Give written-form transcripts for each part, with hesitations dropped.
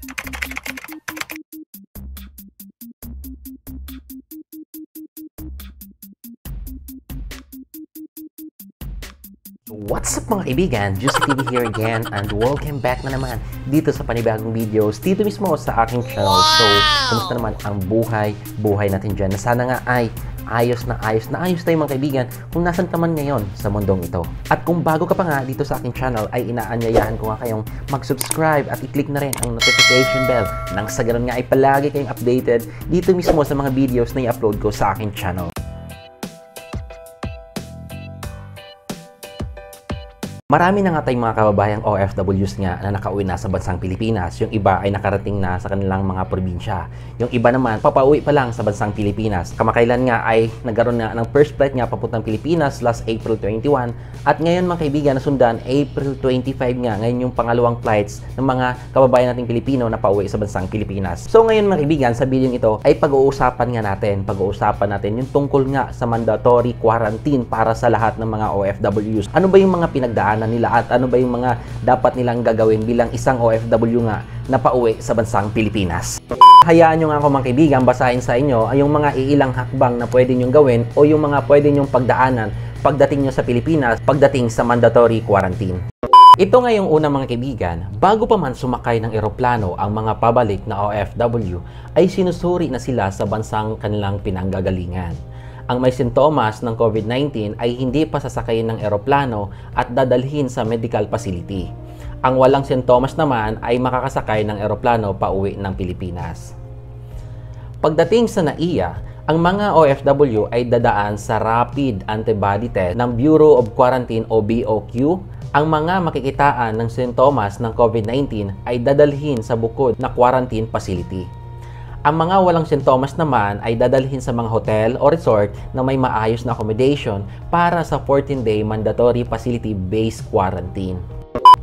What's up mga kaibigan? Juicy TV here again and welcome back na naman dito sa panibagong videos dito mismo sa aking channel. So, kumusta naman ang buhay natin dyan? Na sana nga ay ayos na tayo mga kaibigan kung nasan ka man ngayon sa mundong ito. At kung bago ka pa nga dito sa aking channel ay inaanyayahan ko nga kayong mag-subscribe at i-click na rin ang notification bell nang sa ganun nga ay palagi kayong updated dito mismo sa mga videos na i-upload ko sa aking channel. Marami na nga tayong mga kababayang OFWs nga na nakauwi na sa bansang Pilipinas. Yung iba ay nakarating na sa kanilang mga probinsya. Yung iba naman, papauwi pa lang sa bansang Pilipinas. Kamakailan nga ay nagkaroon na ng first flight nga papuntang Pilipinas last April 21. At ngayon mga kaibigan, nasundan April 25 nga. Ngayon yung pangalawang flights ng mga kababayan nating Pilipino na pauwi sa bansang Pilipinas. So ngayon mga kaibigan, sa video ito ay pag-uusapan natin yung tungkol nga sa mandatory quarantine para sa lahat ng mga OFWs. Ano ba yung mga pinagdaanan nila at ano ba yung mga dapat nilang gagawin bilang isang OFW nga na pauwi sa bansang Pilipinas. Hayaan nyo nga ako mga kaibigan, basahin sa inyo ay yung mga iilang hakbang na pwede nyong gawin o yung mga pwede nyong pagdaanan pagdating nyo sa Pilipinas pagdating sa mandatory quarantine. Ito nga yung una mga kaibigan, bago pa man sumakay ng eroplano ang mga pabalik na OFW ay sinusuri na sila sa bansang kanilang pinanggagalingan. Ang may sintomas ng COVID-19 ay hindi pa sasakayin ng eroplano at dadalhin sa medical facility. Ang walang sintomas naman ay makakasakay ng eroplano pauwi ng Pilipinas. Pagdating sa NAIA, ang mga OFW ay dadaan sa Rapid Antibody Test ng Bureau of Quarantine o BOQ. Ang mga makikitaan ng sintomas ng COVID-19 ay dadalhin sa bukod na quarantine facility. Ang mga walang sintomas naman ay dadalhin sa mga hotel o resort na may maayos na accommodation para sa 14-day mandatory facility-based quarantine.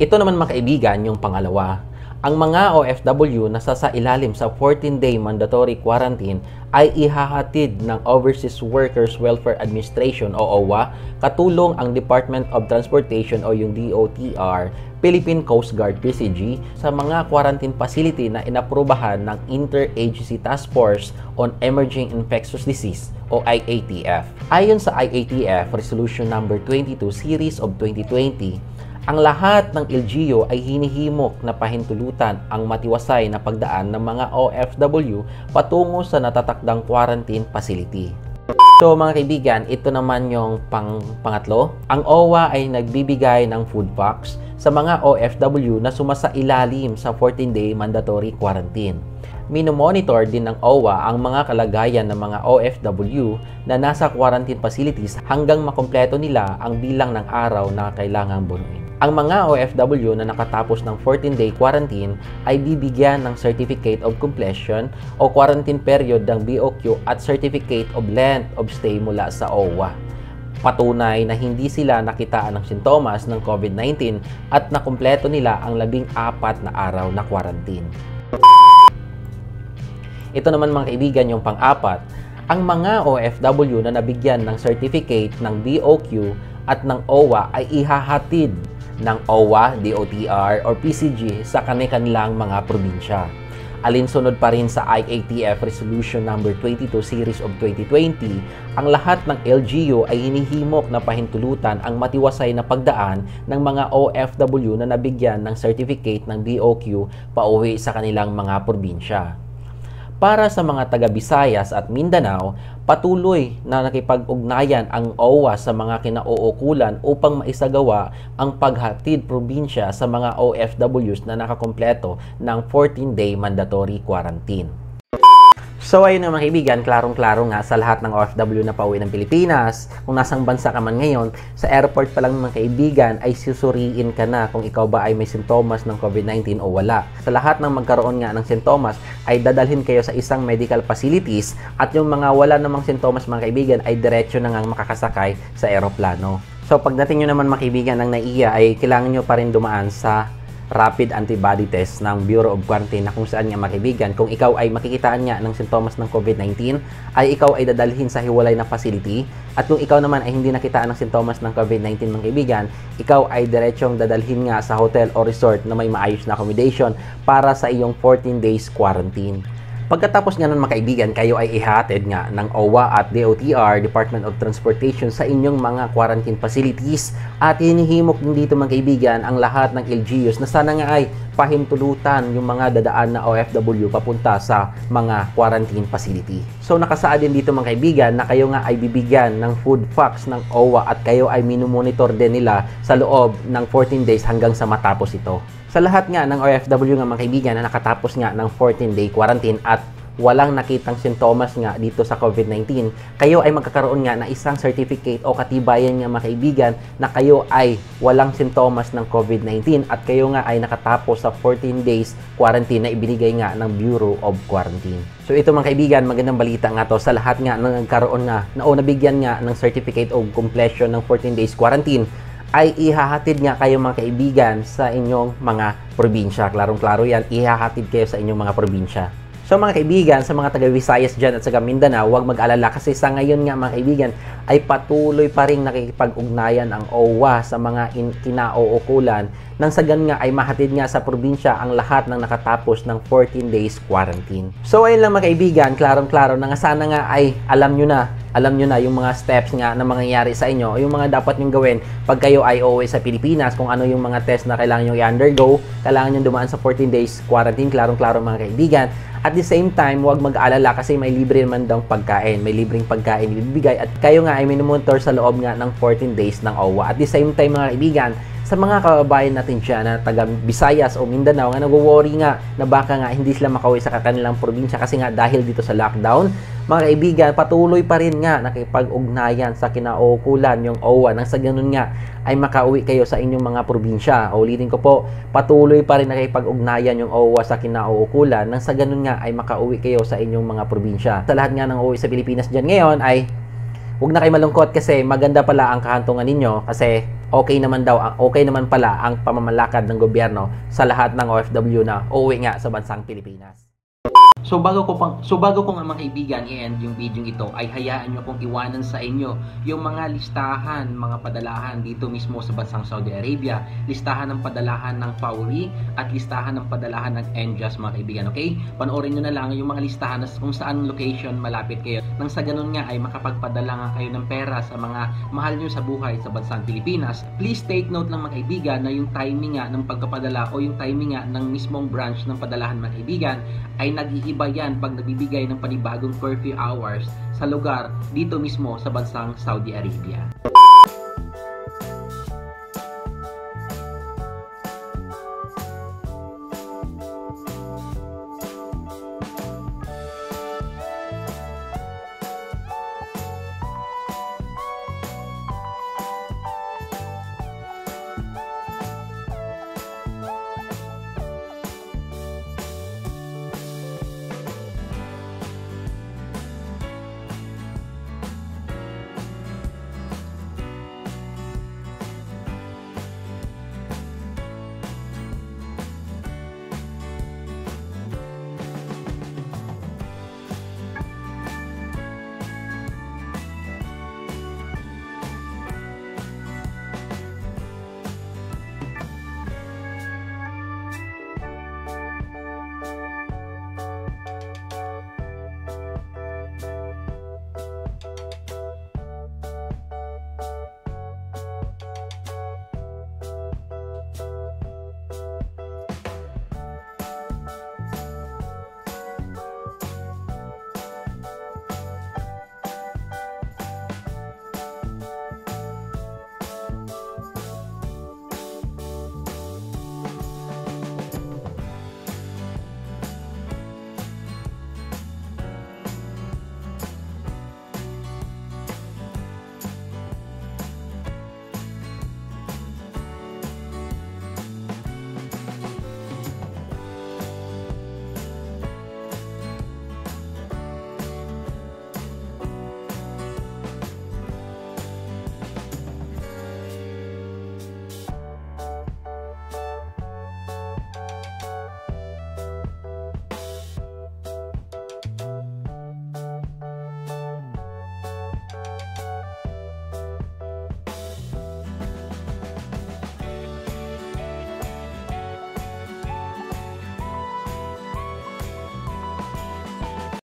Ito naman mga kaibigan yung pangalawa. Ang mga OFW na sasailalim sa 14-day mandatory quarantine ay ihahatid ng Overseas Workers Welfare Administration o OWA, katulong ang Department of Transportation o yung DOTR, Philippine Coast Guard PCG sa mga quarantine facility na inaprubahan ng Interagency Task Force on Emerging Infectious Disease o IATF. Ayon sa IATF Resolution Number 22 Series of 2020, ang lahat ng LGU ay hinihimok na pahintulutan ang matiwasay na pagdaan ng mga OFW patungo sa natatakdang quarantine facility. So mga kaibigan, ito naman yung pangatlo. Ang OWA ay nagbibigay ng food packs sa mga OFW na sumasailalim sa 14-day mandatory quarantine. Minomonitor din ng OWA ang mga kalagayan ng mga OFW na nasa quarantine facilities hanggang makumpleto nila ang bilang ng araw na kailangang bunuin. Ang mga OFW na nakatapos ng 14-day quarantine ay bibigyan ng Certificate of Completion o quarantine period ng BOQ at Certificate of Length of Stay mula sa OWA. Patunay na hindi sila nakitaan ng sintomas ng COVID-19 at nakumpleto nila ang 14 na araw na quarantine. Ito naman mga kaibigan yung pang-apat. Ang mga OFW na nabigyan ng certificate ng BOQ at ng OWA ay ihahatid ng OWA, DOTR, or PCG sa kanilang mga probinsya. Alinsunod pa rin sa IATF Resolution Number 22 Series of 2020, ang lahat ng LGU ay hinihimok na pahintulutan ang matiwasay na pagdaan ng mga OFW na nabigyan ng certificate ng BOQ pauwi sa kanilang mga probinsya. Para sa mga taga-Visayas at Mindanao, patuloy na nakipag-ugnayan ang OWA sa mga kinauukulan upang maisagawa ang paghatid probinsya sa mga OFWs na nakakumpleto ng 14-day mandatory quarantine. So ayun nga mga kaibigan, klarong-klaro nga sa lahat ng OFW na pauwi ng Pilipinas. Kung nasang bansa ka man ngayon, sa airport pa lang mga kaibigan ay susuriin ka na kung ikaw ba ay may sintomas ng COVID-19 o wala. Sa lahat ng magkaroon nga ng sintomas ay dadalhin kayo sa isang medical facilities at yung mga wala namang sintomas mga kaibigan ay diretso na nga makakasakay sa eroplano. So pagdating nyo naman mga kaibigan ng NAIA ay kailangan nyo pa rin dumaan sa rapid antibody test ng Bureau of Quarantine na kung saan nga mga kaibigan, kung ikaw ay makikitaan nga ng sintomas ng COVID-19, ay ikaw ay dadalhin sa hiwalay na facility. At kung ikaw naman ay hindi nakitaan ng sintomas ng COVID-19 mga kaibigan, ikaw ay diretsong dadalhin nga sa hotel o resort na may maayos na accommodation para sa iyong 14 days quarantine. Pagkatapos nga ng mga kaibigan, kayo ay ihatid nga ng OWA at DOTR, Department of Transportation, sa inyong mga quarantine facilities. At hinihimok din dito mga kaibigan ang lahat ng LGUs na sana nga ay pahintulutan yung mga dadaan na OFW papunta sa mga quarantine facility. So nakasaad din dito mga kaibigan na kayo nga ay bibigyan ng food facts ng OWA at kayo ay minumonitor din nila sa loob ng 14 days hanggang sa matapos ito. Sa lahat nga ng OFW nga mga kaibigan na nakatapos nga ng 14-day quarantine at walang nakitang sintomas nga dito sa COVID-19, kayo ay magkakaroon nga ng isang certificate o katibayan nga mga kaibigan na kayo ay walang sintomas ng COVID-19 at kayo nga ay nakatapos sa 14 days quarantine na ibinigay nga ng Bureau of Quarantine. So ito mga kaibigan, magandang balita nga to sa lahat nga na nagkaroon nga o nabigyan nga ng certificate of completion ng 14 days quarantine, ay ihahatid nga kayo mga kaibigan sa inyong mga probinsya. Klarong-klaro yan, ihahatid kayo sa inyong mga probinsya. So mga kaibigan, sa mga taga-Visayas dyan at sa Mindanao, huwag mag-alala kasi sa ngayon nga mga kaibigan ay patuloy pa rin nakikipag-ugnayan ang OWA sa mga kinauukulan nang sa ganun nga ay mahatid nga sa probinsya ang lahat ng nakatapos ng 14 days quarantine. So ayun lang mga kaibigan, klarong-klaro na nga sana nga ay alam nyo na yung mga steps nga na mangyayari sa inyo, yung mga dapat nyong gawin pag kayo ay uuwi sa Pilipinas, kung ano yung mga test na kailangan nyo i-undergo, kailangan nyo dumaan sa 14 days quarantine, klarong-klaro mga kaibigan. At the same time, huwag mag-alala kasi may libre naman daw pagkain. May libreng pagkain ibibigay at kayo nga ay minumonitor sa loob nga ng 14 days ng OWA. At the same time mga kaibigan, sa mga kababayan natin dyan na taga Visayas o Mindanao nga nagwo-worry nga na baka nga hindi sila makauwi sa kanilang probinsya kasi nga dahil dito sa lockdown, mga kaibigan, patuloy pa rin nga nakipag-ugnayan sa kinauukulan yung OWA nang sa ganun nga ay makauwi kayo sa inyong mga probinsya. Ulitin ko po, patuloy pa rin nakipag-ugnayan yung OWA sa kinauukulan nang sa ganun nga ay makauwi kayo sa inyong mga probinsya. Sa lahat nga ng uuwi sa Pilipinas dyan ngayon ay huwag na kayo malungkot kasi maganda pala ang kahantungan ninyo kasi okay naman pala ang pamamalakad ng gobyerno sa lahat ng OFW na uuwi nga sa bansang Pilipinas. So bago ko nga mga kaibigan i-end yung video ito, ay hayaan nyo kong iwanan sa inyo yung mga listahan, mga padalahan dito mismo sa bansang Saudi Arabia, listahan ng padalahan ng pauwi at listahan ng padalahan ng NJAS mga kaibigan, okay? Panoorin nyo na lang yung mga listahan kung saan location malapit kayo. Nang sa ganun nga ay makapagpadala nga kayo ng pera sa mga mahal nyo sa buhay sa bansang Pilipinas. Please take note lang mga kaibigan na yung timing nga ng pagkapadala o yung timing nga ng mismong branch ng padalahan mga kaibigan ay nag-iiba yan pag nagbibigay ng panibagong curfew hours sa lugar dito mismo sa bansang Saudi Arabia.